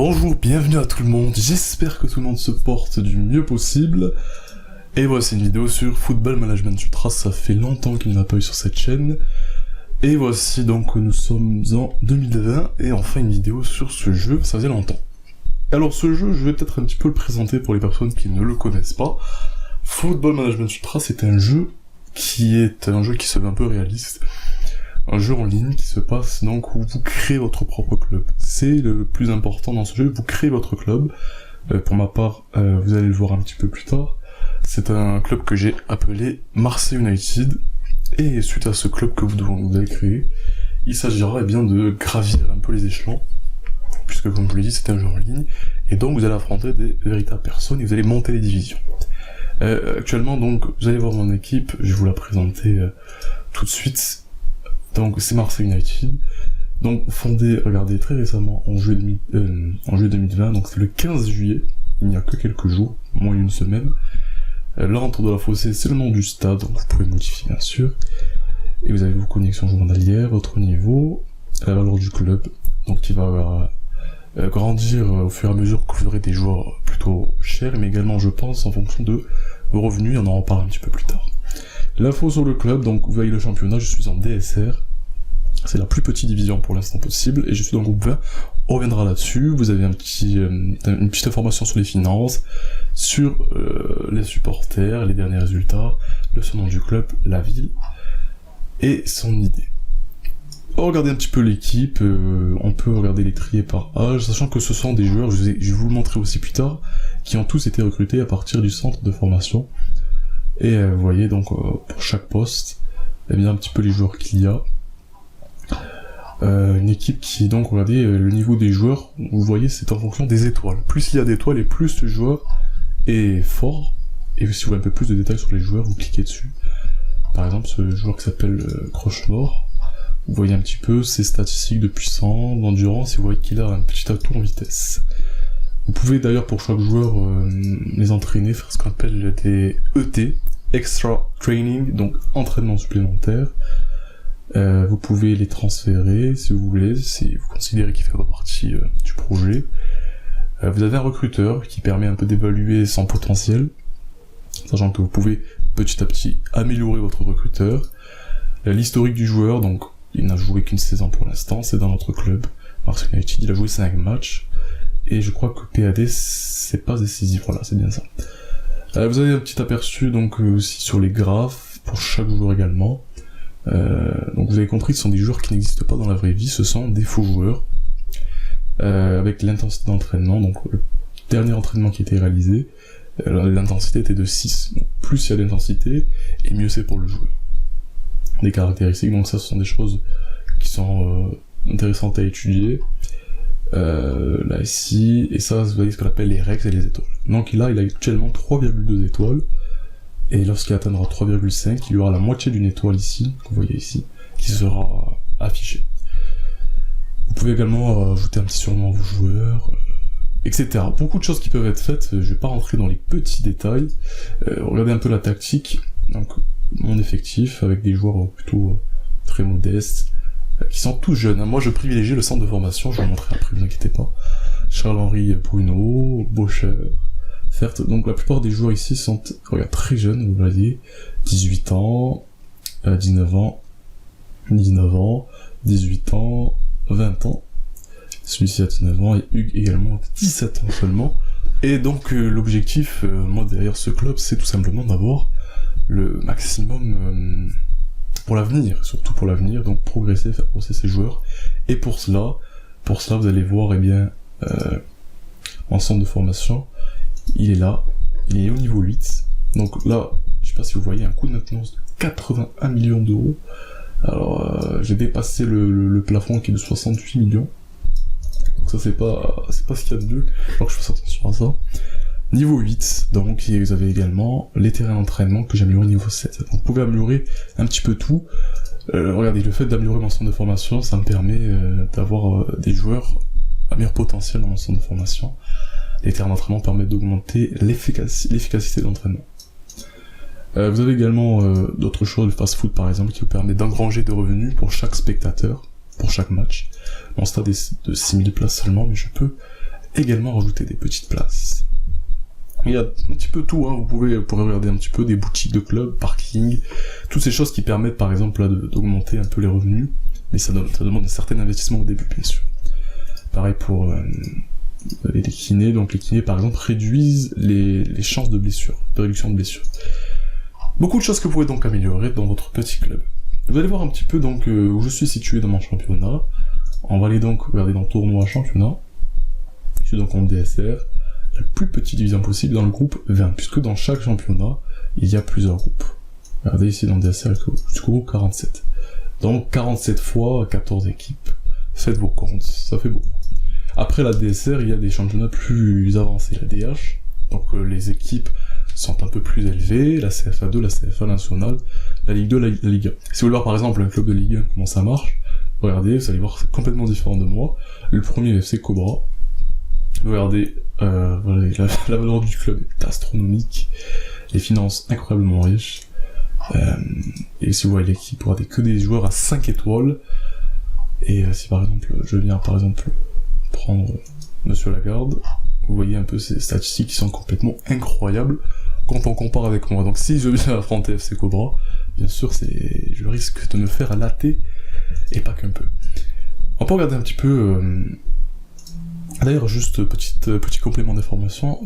Bonjour, bienvenue à tout le monde, j'espère que tout le monde se porte du mieux possible. Et voici une vidéo sur Football Management Ultra, ça fait longtemps qu'il n'y en a pas eu sur cette chaîne. Et voici donc, nous sommes en 2020, et enfin une vidéo sur ce jeu, ça faisait longtemps. Alors ce jeu, je vais peut-être un petit peu le présenter pour les personnes qui ne le connaissent pas. Football Management Ultra, c'est un jeu qui se veut un peu réaliste. Un jeu en ligne qui se passe donc où vous créez votre propre club. C'est le plus important dans ce jeu, vous créez votre club. Pour ma part, vous allez le voir un petit peu plus tard. C'est un club que j'ai appelé Marseille United. Et suite à ce club que vous allez créer, il s'agira bien de gravir un peu les échelons. Puisque comme je vous l'ai dit, c'est un jeu en ligne. Et donc vous allez affronter des véritables personnes et vous allez monter les divisions. Actuellement donc, vous allez voir mon équipe, je vais vous la présenter tout de suite. Donc c'est Marseille United, donc fondé, regardez, très récemment, en juillet 2020, donc c'est le 15 juillet, il n'y a que quelques jours, moins d'une semaine. L'entre de la fossée, c'est le nom du stade, donc vous pouvez modifier bien sûr. Et vous avez vos connexions journalières, votre niveau, la valeur du club, donc qui va grandir au fur et à mesure que vous aurez des joueurs plutôt chers, mais également je pense en fonction de vos revenus, on en reparle un petit peu plus tard. L'info sur le club, donc vous voyez le championnat, je suis en DSR, c'est la plus petite division pour l'instant possible, et je suis dans le groupe 20, on reviendra là-dessus, vous avez une petite information sur les finances, sur les supporters, les derniers résultats, le nom du club, la ville, et son idée. On va regarder un petit peu l'équipe, on peut regarder les trier par âge, sachant que ce sont des joueurs, je vais vous le montrer aussi plus tard, qui ont tous été recrutés à partir du centre de formation. Et vous voyez donc pour chaque poste, eh bien un petit peu les joueurs qu'il y a. Une équipe qui donc, regardez le niveau des joueurs, vous voyez c'est en fonction des étoiles. Plus il y a d'étoiles et plus le joueur est fort. Et si vous voulez un peu plus de détails sur les joueurs, vous cliquez dessus. Par exemple ce joueur qui s'appelle Croche-Mort, vous voyez un petit peu ses statistiques de puissance, d'endurance, et vous voyez qu'il a un petit atout en vitesse. Vous pouvez d'ailleurs pour chaque joueur les entraîner, faire ce qu'on appelle des ET, Extra Training, donc entraînement supplémentaire. Vous pouvez les transférer si vous voulez, si vous considérez qu'il fait pas partie du projet. Vous avez un recruteur qui permet un peu d'évaluer son potentiel, sachant que vous pouvez petit à petit améliorer votre recruteur. L'historique du joueur, donc il n'a joué qu'une saison pour l'instant, c'est dans notre club, Marseille United, il a joué 5 matchs. Et je crois que PAD c'est pas décisif, voilà, c'est bien ça. Vous avez un petit aperçu donc aussi sur les graphes, pour chaque joueur également. Donc vous avez compris, ce sont des joueurs qui n'existent pas dans la vraie vie, ce sont des faux joueurs. Avec l'intensité d'entraînement, donc le dernier entraînement qui a été réalisé, l'intensité était de 6. Donc, plus il y a d'intensité, et mieux c'est pour le joueur. Des caractéristiques, donc ça ce sont des choses qui sont intéressantes à étudier. Là ici, et ça vous voyez ce qu'on appelle les rex et les étoiles. Donc là il a actuellement 3,2 étoiles, et lorsqu'il atteindra 3,5, il y aura la moitié d'une étoile ici, que vous voyez ici, qui sera affichée. Vous pouvez également ajouter un petit surnom à vos joueurs, etc. Beaucoup de choses qui peuvent être faites, je vais pas rentrer dans les petits détails. Regardez un peu la tactique, donc mon effectif, avec des joueurs plutôt très modestes, qui sont tous jeunes. Moi je privilégie le centre de formation, je vais vous montrer après, ne vous inquiétez pas. Charles-Henri Bruno, Baucher, Fert, donc la plupart des joueurs ici sont très jeunes, vous voyez, 18 ans, 19 ans, 18 ans, 20 ans, celui-ci a 19 ans, et Hugues également 17 ans seulement. Et donc l'objectif, moi derrière ce club, c'est tout simplement d'avoir le maximum pour l'avenir, surtout pour l'avenir, donc progresser, faire progresser ces joueurs. Et pour cela vous allez voir, eh bien, en centre de formation, il est là, il est au niveau 8. Donc là, je sais pas si vous voyez, un coût de maintenance de 81 millions d'euros. Alors, j'ai dépassé le plafond qui est de 68 millions. Donc ça, c'est pas ce qu'il y a de mieux, alors que je fais attention à ça. Niveau 8, donc vous avez également les terrains d'entraînement que j'ai amélioré niveau 7. Donc vous pouvez améliorer un petit peu tout. Regardez, le fait d'améliorer mon centre de formation, ça me permet d'avoir des joueurs à meilleur potentiel dans mon centre de formation. Les terrains d'entraînement permettent d'augmenter l'efficacité d'entraînement. Vous avez également d'autres choses, le fast-food par exemple, qui vous permet d'engranger des revenus pour chaque spectateur, pour chaque match. Mon stade est de 6000 places seulement, mais je peux également rajouter des petites places. Il y a un petit peu tout, hein. Vous pourrez regarder un petit peu des boutiques de clubs, parking, toutes ces choses qui permettent par exemple là d'augmenter un peu les revenus, mais ça demande un certain investissement au début bien sûr. Pareil pour les kinés, donc les kinés par exemple réduisent les chances de blessure, de réduction de blessure. Beaucoup de choses que vous pouvez donc améliorer dans votre petit club. Vous allez voir un petit peu donc où je suis situé dans mon championnat. On va aller donc regarder dans tournoi championnat. Je suis donc en DSR, la plus petite division possible dans le groupe 20, puisque dans chaque championnat, il y a plusieurs groupes. Regardez ici dans DSR jusqu'au groupe 47. Donc 47 fois 14 équipes. Faites vos comptes, ça fait beaucoup. Après la DSR, il y a des championnats plus avancés, la DH, donc les équipes sont un peu plus élevées, la CFA2, la CFA nationale, la Ligue 2, la Ligue 1. Si vous voulez voir par exemple un club de Ligue 1, comment ça marche, regardez, vous allez voir, c'est complètement différent de moi. Le premier FC Cobra, regardez, voilà, la valeur du club est astronomique, les finances incroyablement riches, et si vous voyez l'équipe, regardez que des joueurs à 5 étoiles, et si par exemple, je viens par exemple prendre Monsieur Lagarde, vous voyez un peu ces statistiques qui sont complètement incroyables quand on compare avec moi. Donc si je viens affronter FC Cobra, bien sûr je risque de me faire latter, et pas qu'un peu. On peut regarder un petit peu... D'ailleurs, juste petit complément d'information,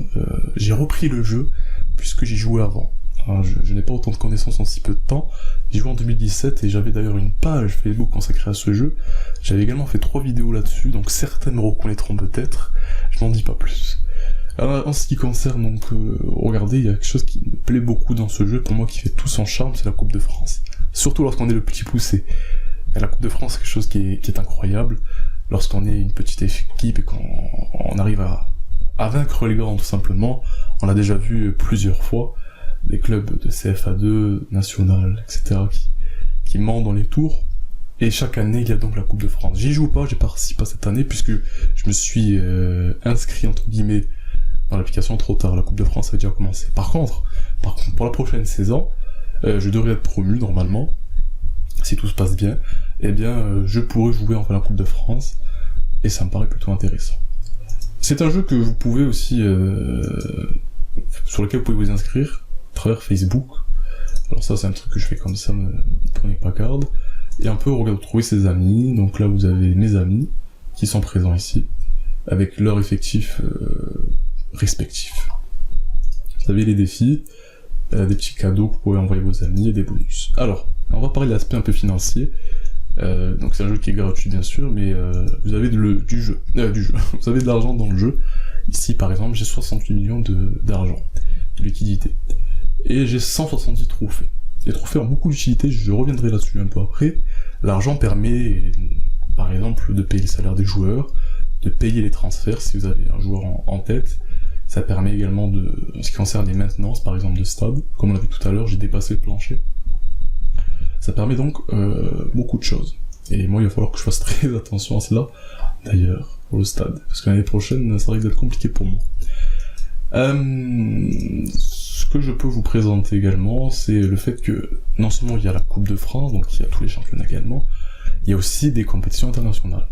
j'ai repris le jeu puisque j'y jouais avant. Alors, je n'ai pas autant de connaissances en si peu de temps. J'ai joué en 2017 et j'avais d'ailleurs une page Facebook consacrée à ce jeu. J'avais également fait 3 vidéos là-dessus, donc certains me reconnaîtront peut-être. Je n'en dis pas plus. Alors, en ce qui concerne donc, regardez, il y a quelque chose qui me plaît beaucoup dans ce jeu, pour moi qui fait tout son charme, c'est la Coupe de France. Surtout lorsqu'on est le petit poussé. Et la Coupe de France, c'est quelque chose qui est incroyable. Lorsqu'on est une petite équipe et qu'on arrive à vaincre les grands tout simplement, on l'a déjà vu plusieurs fois, des clubs de CFA2, national, etc. qui mentent dans les tours, et chaque année il y a donc la Coupe de France. J'y joue pas, j'ai participé à cette année puisque je me suis inscrit entre guillemets dans l'application trop tard, la Coupe de France avait déjà commencé. Par contre, pour la prochaine saison, je devrais être promu normalement, si tout se passe bien, eh bien je pourrais jouer enfin la Coupe de France, et ça me paraît plutôt intéressant. C'est un jeu que vous pouvez aussi, sur lequel vous pouvez vous inscrire, à travers Facebook. Alors ça c'est un truc que je fais comme ça, ne prenez pas garde. Et un peu retrouver ses amis, donc là vous avez mes amis, qui sont présents ici, avec leur effectif respectif. Vous avez les défis, des petits cadeaux que vous pouvez envoyer vos amis et des bonus. Alors, on va parler de l'aspect un peu financier. Donc c'est un jeu qui est gratuit bien sûr, mais vous avez du jeu. Vous avez de l'argent dans le jeu. Ici par exemple j'ai 68 millions d'argent, de liquidité. Et j'ai 170 trophées. Les trophées ont beaucoup d'utilité, je reviendrai là-dessus un peu après. L'argent permet par exemple de payer les salaires des joueurs, de payer les transferts si vous avez un joueur en tête. Ça permet également en ce qui concerne les maintenances par exemple de stade, comme on l'a vu tout à l'heure, j'ai dépassé le plancher. Ça permet donc beaucoup de choses. Et moi, il va falloir que je fasse très attention à cela, d'ailleurs, pour le stade. Parce que l'année prochaine, ça risque d'être compliqué pour moi. Ce que je peux vous présenter également, c'est le fait que, non seulement il y a la Coupe de France, donc il y a tous les championnats également, il y a aussi des compétitions internationales.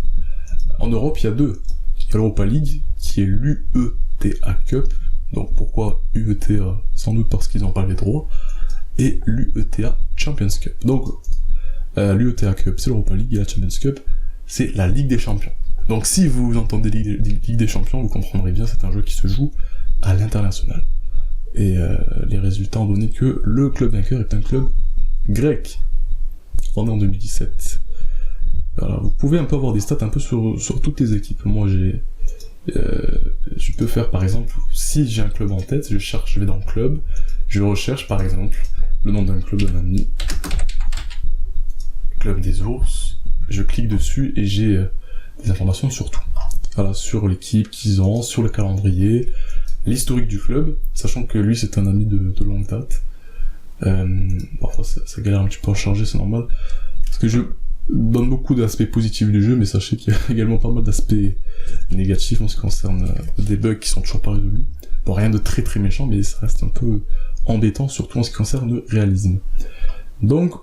En Europe, il y a 2. Il y a l'Europa League, qui est l'UETA Cup. Donc pourquoi UETA? Sans doute parce qu'ils n'ont pas les droits. Et l'UETA Champions Cup. Donc, l'UETA Cup, c'est l'Europa League, et la Champions Cup, c'est la Ligue des Champions. Donc si vous entendez Ligue des Champions, vous comprendrez bien, c'est un jeu qui se joue à l'international. Et les résultats ont donné que le club vainqueur est un club grec, fondé en 2017. Alors, vous pouvez un peu avoir des stats un peu sur toutes les équipes. Moi, je peux faire par exemple, si j'ai un club en tête, je vais dans le club, je recherche par exemple le nom d'un club d'un ami, club des ours, je clique dessus et j'ai des informations sur tout. Voilà, sur l'équipe qu'ils ont, sur le calendrier, l'historique du club, sachant que lui c'est un ami de longue date. Parfois ça galère un petit peu à charger, c'est normal, parce que je donne beaucoup d'aspects positifs du jeu, mais sachez qu'il y a également pas mal d'aspects négatifs en ce qui concerne des bugs qui sont toujours pas résolus. Bon, rien de très très méchant, mais ça reste un peu embêtant, surtout en ce qui concerne le réalisme. Donc,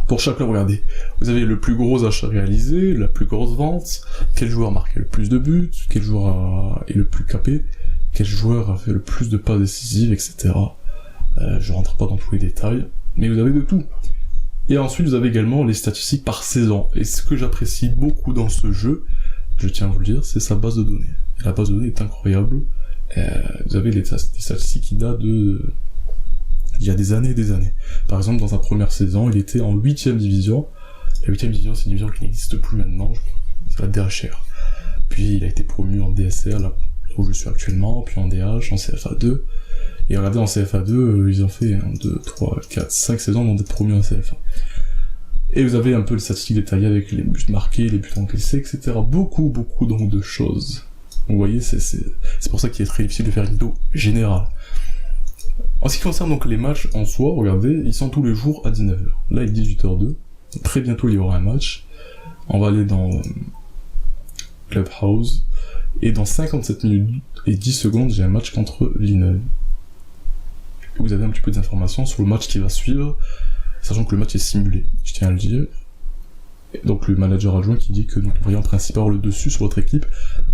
Pour chaque club, regardez, vous avez le plus gros achat réalisé, la plus grosse vente, quel joueur a marqué le plus de buts, quel joueur est le plus capé, quel joueur a fait le plus de passes décisives, etc. Je rentre pas dans tous les détails, mais vous avez de tout. Et ensuite, vous avez également les statistiques par saison. Et ce que j'apprécie beaucoup dans ce jeu, je tiens à vous le dire, c'est sa base de données. La base de données est incroyable. Vous avez des statistiques qui datent de... il y a des années et des années. Par exemple, dans sa première saison, il était en 8ème division. La 8ème division, c'est une division qui n'existe plus maintenant, c'est la DHR. Puis il a été promu en DSR, là où je suis actuellement, puis en DH, en CFA2. Et regardez, en CFA2, ils ont fait 1, 2, 3, 4, 5 saisons avant d'être promus en CFA. Et vous avez un peu les statistiques détaillées avec les buts marqués, les buts encaissés, etc. Beaucoup donc de choses. Vous voyez, c'est pour ça qu'il est très difficile de faire une vidéo générale. En ce qui concerne donc les matchs en soi, regardez, ils sont tous les jours à 19h. Là, il est 18h02. Très bientôt, il y aura un match. On va aller dans Clubhouse. Et dans 57 minutes et 10 secondes, j'ai un match contre Villeneuve. Vous avez un petit peu d'informations sur le match qui va suivre, sachant que le match est simulé, je tiens à le dire. Et donc le manager adjoint qui dit que nous devrions en principe avoir le dessus sur votre équipe.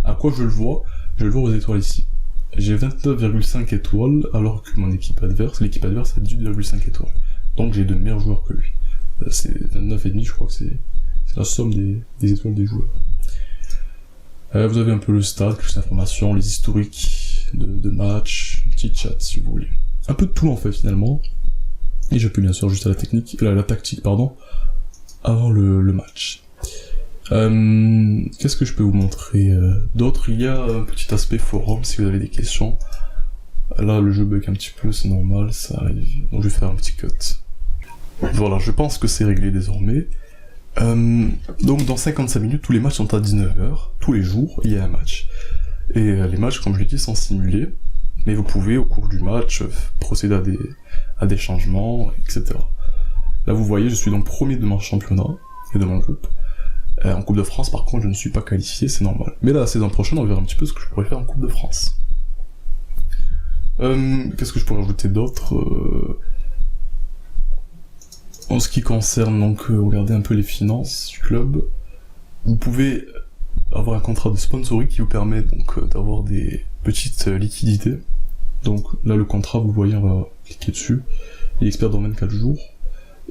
À quoi je le vois? Je le vois aux étoiles ici. J'ai 29,5 étoiles, alors que mon équipe adverse, l'équipe adverse a 18,5 étoiles. Donc j'ai de meilleurs joueurs que lui. C'est 29,5, je crois que c'est la somme des étoiles des joueurs. Vous avez un peu le stade, quelques informations, les historiques de matchs, petit chat si vous voulez. Un peu de tout en fait finalement. Et je peux bien sûr ajuster la tactique avant le match. Qu'est-ce que je peux vous montrer d'autre? Il y a un petit aspect forum si vous avez des questions. Là le jeu bug un petit peu, c'est normal, ça arrive. Donc je vais faire un petit cut. Voilà, je pense que c'est réglé désormais. Donc dans 55 minutes, tous les matchs sont à 19h, tous les jours, il y a un match. Et les matchs, comme je l'ai dit, sont simulés, mais vous pouvez au cours du match procéder à des changements, etc. Là vous voyez, je suis donc premier de mon championnat et de mon groupe. En Coupe de France, par contre, je ne suis pas qualifié, c'est normal. Mais là, la saison prochaine, on verra un petit peu ce que je pourrais faire en Coupe de France. Qu'est-ce que je pourrais rajouter d'autre En ce qui concerne donc, regardez un peu les finances du club, vous pouvez avoir un contrat de sponsoring qui vous permet donc d'avoir des petites liquidités. Donc là le contrat, vous voyez, on va cliquer dessus, il expire dans 24 jours.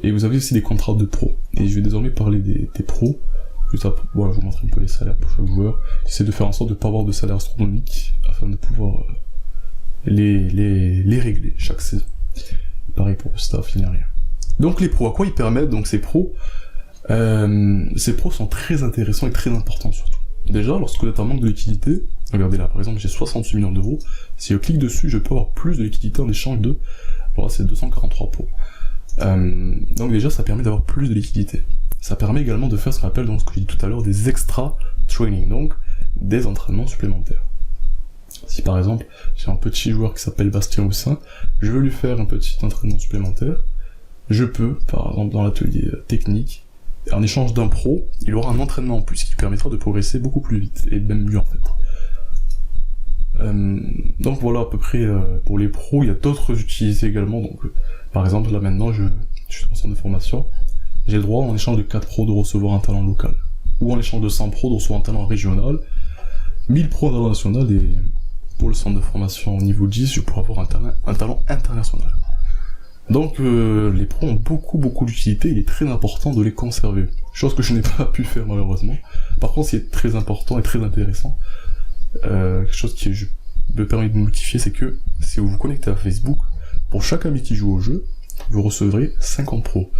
Et vous avez aussi des contrats de pro. Et je vais désormais parler des pros. Voilà, je vous montre un peu les salaires pour chaque joueur. J'essaie de faire en sorte de ne pas avoir de salaire astronomique afin de pouvoir les régler chaque saison. Pareil pour le staff, il n'y a rien. Donc les pros, à quoi ils permettent donc ces pros sont très intéressants et très importants surtout. Déjà, lorsque vous êtes en manque de liquidité, regardez là, par exemple j'ai 68 millions d'euros, si je clique dessus, je peux avoir plus de liquidité en échange de, voilà, c'est 243 pros. Donc déjà, ça permet d'avoir plus de liquidité. Ça permet également de faire ce qu'on appelle, donc ce que j'ai dit tout à l'heure, des extra training, donc des entraînements supplémentaires. Si par exemple, j'ai un petit joueur qui s'appelle Bastien Houssin, je veux lui faire un petit entraînement supplémentaire, je peux, par exemple dans l'atelier technique, en échange d'un pro, il aura un entraînement en plus qui lui permettra de progresser beaucoup plus vite, et même mieux en fait. Donc voilà à peu près pour les pros, il y a d'autres utilités également, donc par exemple là maintenant je suis en centre de formation, j'ai le droit en échange de 4 pros de recevoir un talent local, ou en échange de 100 pros de recevoir un talent régional, 1000 pros en talent national, et pour le centre de formation au niveau 10, je pourrais avoir un talent international. Donc les pros ont beaucoup d'utilité, il est très important de les conserver, chose que je n'ai pas pu faire malheureusement. Par contre, ce qui est très important et très intéressant, quelque chose qui me permet de me notifier, c'est que si vous vous connectez à Facebook, pour chaque ami qui joue au jeu, vous recevrez 50 pros,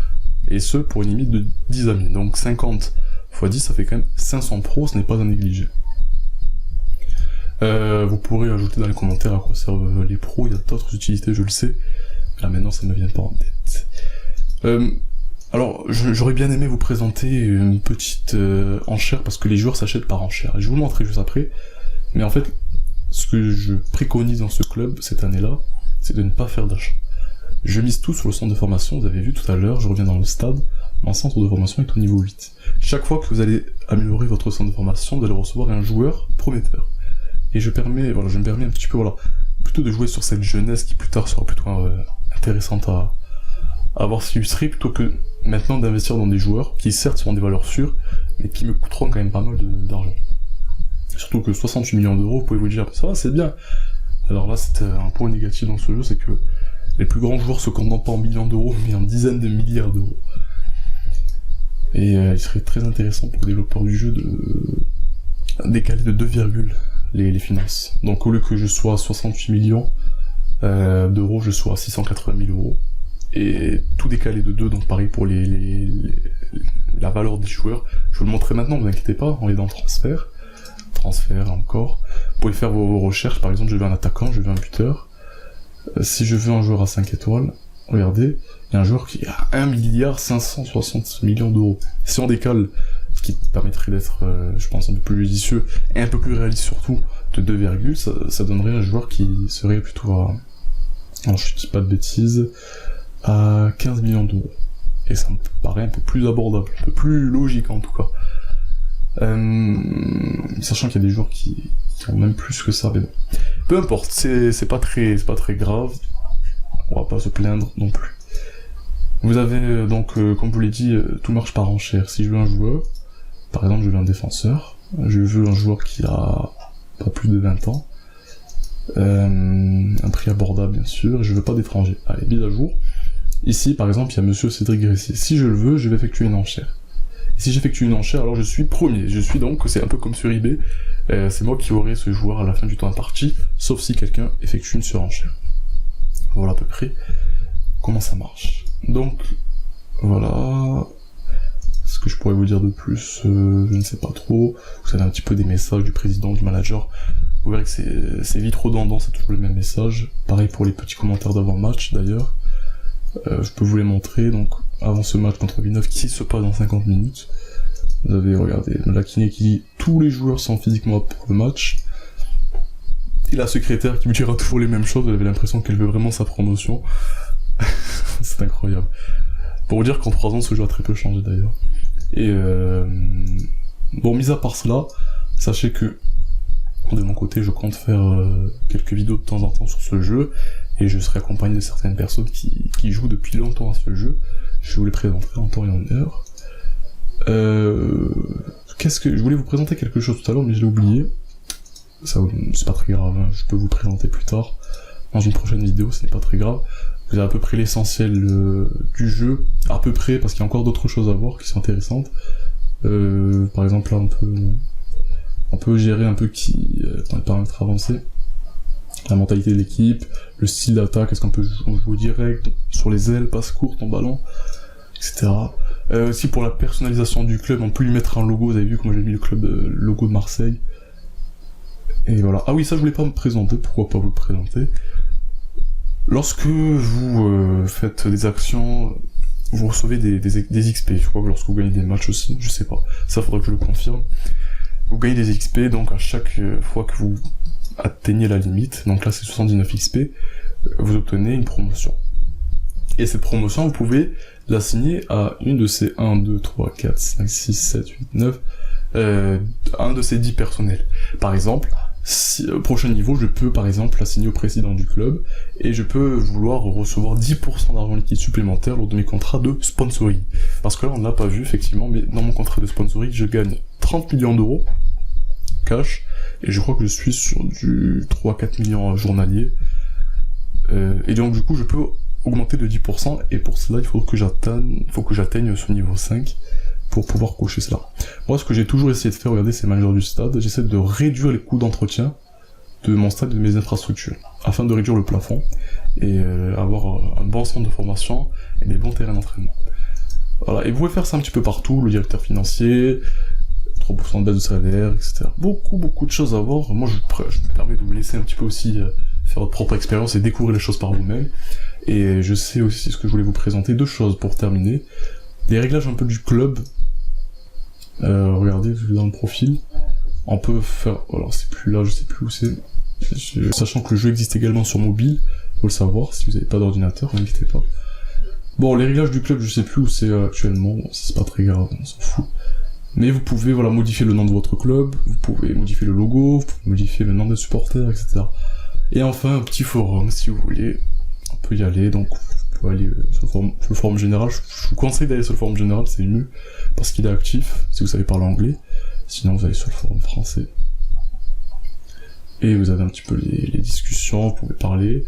et ce pour une limite de 10 amis, donc 50 x 10 ça fait quand même 500 pros, ce n'est pas à négliger. Vous pourrez ajouter dans les commentaires à quoi servent les pros, il y a d'autres utilités, je le sais, là maintenant ça ne me vient pas en tête. Alors j'aurais bien aimé vous présenter une petite enchère, parce que les joueurs s'achètent par enchère, je vais vous le montrer juste après, mais en fait, ce que je préconise dans ce club cette année-là, c'est de ne pas faire d'achat. Je mise tout sur le centre de formation, vous avez vu tout à l'heure, je reviens dans le stade, mon centre de formation est au niveau 8. Chaque fois que vous allez améliorer votre centre de formation, vous allez recevoir un joueur prometteur. Et je me permets un petit peu, voilà, plutôt de jouer sur cette jeunesse qui plus tard sera plutôt intéressante à avoir s'illustrer, plutôt que maintenant d'investir dans des joueurs qui certes seront des valeurs sûres, mais qui me coûteront quand même pas mal d'argent. Surtout que 68 millions d'euros, vous pouvez vous dire, ça va, c'est bien. Alors là, c'est un point négatif dans ce jeu, c'est que les plus grands joueurs se contentent pas en millions d'euros, mais en dizaines de milliards d'euros. Et il serait très intéressant pour les développeurs du jeu de décaler de 2, les finances. Donc au lieu que je sois à 68 millions d'euros, je sois à 680 000 euros. Et tout décaler de 2, donc pareil pour la valeur des joueurs. Je vous le montrerai maintenant, ne vous inquiétez pas, on est dans transfert encore. Vous pouvez faire vos recherches, par exemple je veux un attaquant, je veux un buteur. Si je veux un joueur à 5 étoiles, regardez, il y a un joueur qui a 1,560 milliard d'euros. Si on décale, ce qui permettrait d'être, je pense, un peu plus judicieux, et un peu plus réaliste surtout, de 2, ça donnerait un joueur qui serait plutôt à, non je dis pas de bêtises, à 15 millions d'euros. Et ça me paraît un peu plus abordable, un peu plus logique en tout cas. Sachant qu'il y a des joueurs qui ont même plus que ça, mais bon. Peu importe, c'est pas très grave. On va pas se plaindre non plus. Vous avez donc, comme je vous l'ai dit, tout marche par enchère. Si je veux un joueur, par exemple je veux un défenseur, je veux un joueur qui a pas plus de 20 ans, un prix abordable bien sûr, je veux pas d'étranger. Allez, mise à jour. Ici par exemple il y a monsieur Cédric Gressier. Si je le veux, je vais effectuer une enchère. Et si j'effectue une enchère, alors je suis premier. Je suis donc, c'est un peu comme sur eBay, c'est moi qui aurai ce joueur à la fin du temps imparti, sauf si quelqu'un effectue une surenchère. Voilà à peu près comment ça marche. Donc, voilà. Ce que je pourrais vous dire de plus, je ne sais pas trop. Vous avez un petit peu des messages du président, du manager. Vous verrez que c'est vite redondant, c'est toujours le même message. Pareil pour les petits commentaires d'avant-match d'ailleurs. Je peux vous les montrer. Donc, avant ce match contre Villeneuve qui se passe dans 50 minutes, vous avez, regardé, la kiné qui dit « Tous les joueurs sont physiquement aptes pour le match ». Et la secrétaire qui me dira toujours les mêmes choses, vous avez l'impression qu'elle veut vraiment sa promotion. C'est incroyable. Pour vous dire qu'en 3 ans, ce jeu a très peu changé d'ailleurs. Et bon, mis à part cela, sachez que de mon côté, je compte faire quelques vidéos de temps en temps sur ce jeu, et je serai accompagné de certaines personnes qui jouent depuis longtemps à ce jeu. Je vous les présenterai en temps et en heure. Je voulais vous présenter quelque chose tout à l'heure, mais je l'ai oublié. Ça, c'est pas très grave, hein. Je peux vous présenter plus tard, dans une prochaine vidéo, ce n'est pas très grave. Vous avez à peu près l'essentiel du jeu, à peu près, parce qu'il y a encore d'autres choses à voir qui sont intéressantes. Par exemple, là, on peut gérer un peu dans les paramètres avancés, la mentalité de l'équipe, le style d'attaque, est-ce qu'on peut jouer direct, sur les ailes, passe courte, en ballon, etc. Aussi pour la personnalisation du club, on peut lui mettre un logo, vous avez vu comment j'ai mis le logo de Marseille. Et voilà. Ah oui, ça je voulais pas me présenter, pourquoi pas vous le présenter. Lorsque vous faites des actions, vous recevez des XP, je crois que lorsque vous gagnez des matchs aussi, je sais pas, ça faudrait que je le confirme. Vous gagnez des XP, donc à chaque fois que vous atteignez la limite, donc là c'est 79 XP, vous obtenez une promotion. Et cette promotion, vous pouvez l'assigner à une de ces 1, 2, 3, 4, 5, 6, 7, 8, 9, un de ces 10 personnels. Par exemple, au prochain niveau, je peux par exemple l'assigner au président du club, et je peux vouloir recevoir 10% d'argent liquide supplémentaire lors de mes contrats de sponsoring. Parce que là, on ne l'a pas vu, effectivement, mais dans mon contrat de sponsoring, je gagne 30 millions d'euros, cash, et je crois que je suis sur du 3-4 millions journaliers. Et donc, du coup, je peux augmenter de 10%, et pour cela, il faut que j'atteigne ce niveau 5, pour pouvoir cocher cela. Moi, ce que j'ai toujours essayé de faire, regardez, c'est manager du stade, j'essaie de réduire les coûts d'entretien de mon stade et de mes infrastructures, afin de réduire le plafond, et avoir un bon centre de formation, et des bons terrains d'entraînement. Voilà, et vous pouvez faire ça un petit peu partout, le directeur financier, 3% de baisse de salaire, etc. Beaucoup de choses à voir. Moi, je me permets de vous laisser un petit peu aussi faire votre propre expérience et découvrir les choses par vous-même. Et je sais aussi ce que je voulais vous présenter, 2 choses pour terminer. Des réglages un peu du club. Regardez, je vais dans le profil. On peut faire... Alors c'est plus là, je sais plus où c'est. Sachant que le jeu existe également sur mobile, faut le savoir, si vous n'avez pas d'ordinateur, n'inquiétez pas. Bon, les réglages du club, je sais plus où c'est actuellement, bon, c'est pas très grave, on s'en fout. Mais vous pouvez voilà, modifier le nom de votre club, vous pouvez modifier le logo, vous pouvez modifier le nom des supporters, etc. Et enfin, un petit forum, si vous voulez, on peut y aller, donc vous pouvez aller sur le forum général. Je vous conseille d'aller sur le forum général, c'est mieux, parce qu'il est actif, si vous savez parler anglais. Sinon, vous allez sur le forum français. Et vous avez un petit peu les discussions, vous pouvez parler.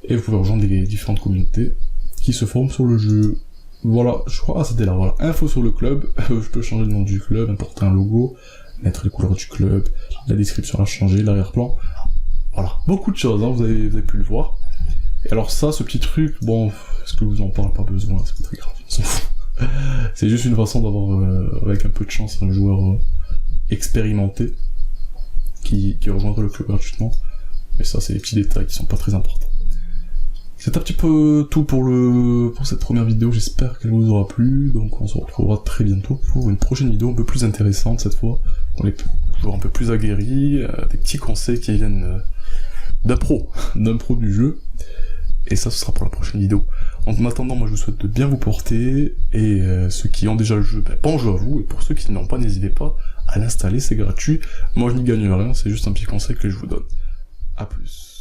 Et vous pouvez rejoindre les différentes communautés qui se forment sur le jeu. Voilà, je crois, c'était là, voilà. Info sur le club, je peux changer le nom du club, importer un logo, mettre les couleurs du club, la description a changé, l'arrière-plan. Voilà, beaucoup de choses, hein, vous avez pu le voir. Et alors ça, ce petit truc, bon, est-ce que vous en parlez? Pas besoin, c'est pas très grave, on s'en fout. C'est juste une façon d'avoir, avec un peu de chance, un joueur expérimenté qui rejoindra le club gratuitement. Et ça, c'est des petits détails qui sont pas très importants. C'est un petit peu tout pour cette première vidéo, j'espère qu'elle vous aura plu, donc on se retrouvera très bientôt pour une prochaine vidéo un peu plus intéressante cette fois. On est toujours un peu plus aguerris, des petits conseils qui viennent d'un pro du jeu, et ça ce sera pour la prochaine vidéo. En attendant, moi je vous souhaite de bien vous porter, et ceux qui ont déjà le jeu, bonjour à vous, et pour ceux qui n'ont pas, n'hésitez pas à l'installer, c'est gratuit, moi je n'y gagne rien, c'est juste un petit conseil que je vous donne. A plus.